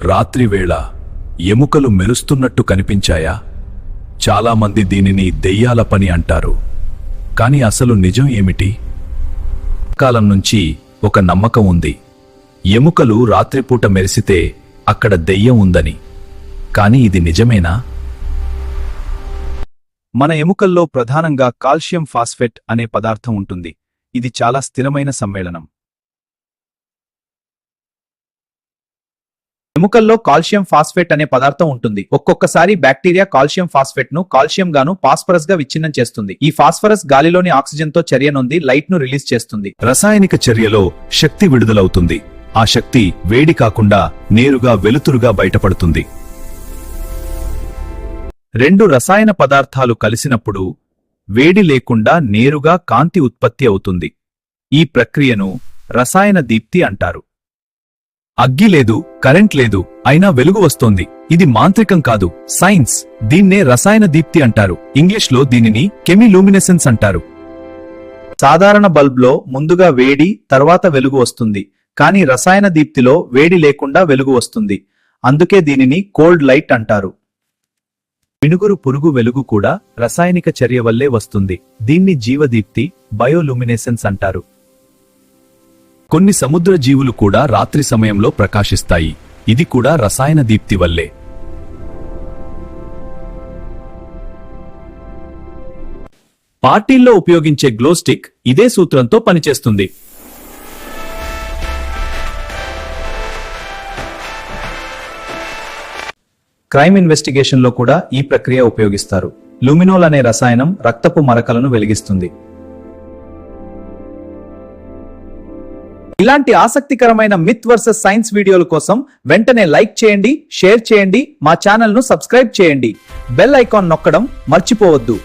రాత్రివేళ ఎముకలు మెరుస్తున్నట్టు కనిపించాయా? చాలామంది దీనిని దెయ్యాల పని అంటారు. కాని అసలు నిజం ఏమిటి? కాలం నుంచి ఒక నమ్మకం ఉంది. ఎముకలు రాత్రిపూట మెరిసితే అక్కడ దెయ్యం ఉందని. కాని ఇది నిజమేనా? మన ఎముకల్లో ప్రధానంగా కాల్షియం ఫాస్ఫేట్ అనే పదార్థం ఉంటుంది. ఇది చాలా స్థిరమైన సమ్మేళనం. ఎముకల్లో కాల్షియం ఫాస్ఫేట్ అనే పదార్థం ఉంటుంది. ఒక్కొక్కసారి బ్యాక్టీరియా కాల్షియం ఫాస్ఫేట్ ను కాల్షియం గాను ఫాస్ఫరస్ గా విచ్ఛిన్నం చేస్తుంది. ఈ ఫాస్ఫరస్ గాలిలోని ఆక్సిజన్ తో చర్య నొంది లైట్ ను రిలీజ్ చేస్తుంది. రసాయనిక చర్యలో శక్తి విడుదలవుతుంది. ఆ శక్తి వేడి కాకుండా నేరుగా వెలుతురుగా బయటపడుతుంది. రెండు రసాయన పదార్థాలు కలిసినప్పుడు వేడి లేకుండా నేరుగా కాంతి ఉత్పత్తి అవుతుంది. ఈ ప్రక్రియను రసాయన దీప్తి అంటారు. అగ్గి లేదు, కరెంట్ లేదు, అయినా వెలుగు వస్తోంది. ఇది మాంత్రికం కాదు, సైన్స్. దీన్నే రసాయన దీప్తి అంటారు. ఇంగ్లీష్లో దీనిని కెమిలూమినెసెన్స్ అంటారు. సాధారణ బల్బ్లో ముందుగా వేడి తర్వాత వెలుగు వస్తుంది. కానీ రసాయన దీప్తిలో వేడి లేకుండా వెలుగు వస్తుంది. అందుకే దీనిని కోల్డ్ లైట్ అంటారు. మినుగురు పురుగు వెలుగు కూడా రసాయనిక చర్య వల్లే వస్తుంది. దీన్ని జీవదీప్తి, బయోలూమినెసెన్స్ అంటారు. కొన్ని సముద్ర జీవులు కూడా రాత్రి సమయంలో ప్రకాశిస్తాయి. ఇది కూడా రసాయన దీప్తి వల్లే. పార్టీల్లో ఉపయోగించే గ్లో స్టిక్ ఇదే సూత్రంతో పనిచేస్తుంది. క్రైమ్ ఇన్వెస్టిగేషన్ లో కూడా ఈ ప్రక్రియ ఉపయోగిస్తారు. లూమినోల్ అనే రసాయనం రక్తపు మరకలను వెలిగిస్తుంది. ఇలాంటి ఆసక్తికరమైన మిత్ వర్సెస్ సైన్స్ వీడియోల కోసం వెంటనే లైక్ చేయండి, షేర్ చేయండి, మా ఛానల్ ను సబ్స్క్రైబ్ చేయండి. బెల్ ఐకాన్ నొక్కడం మర్చిపోవద్దు.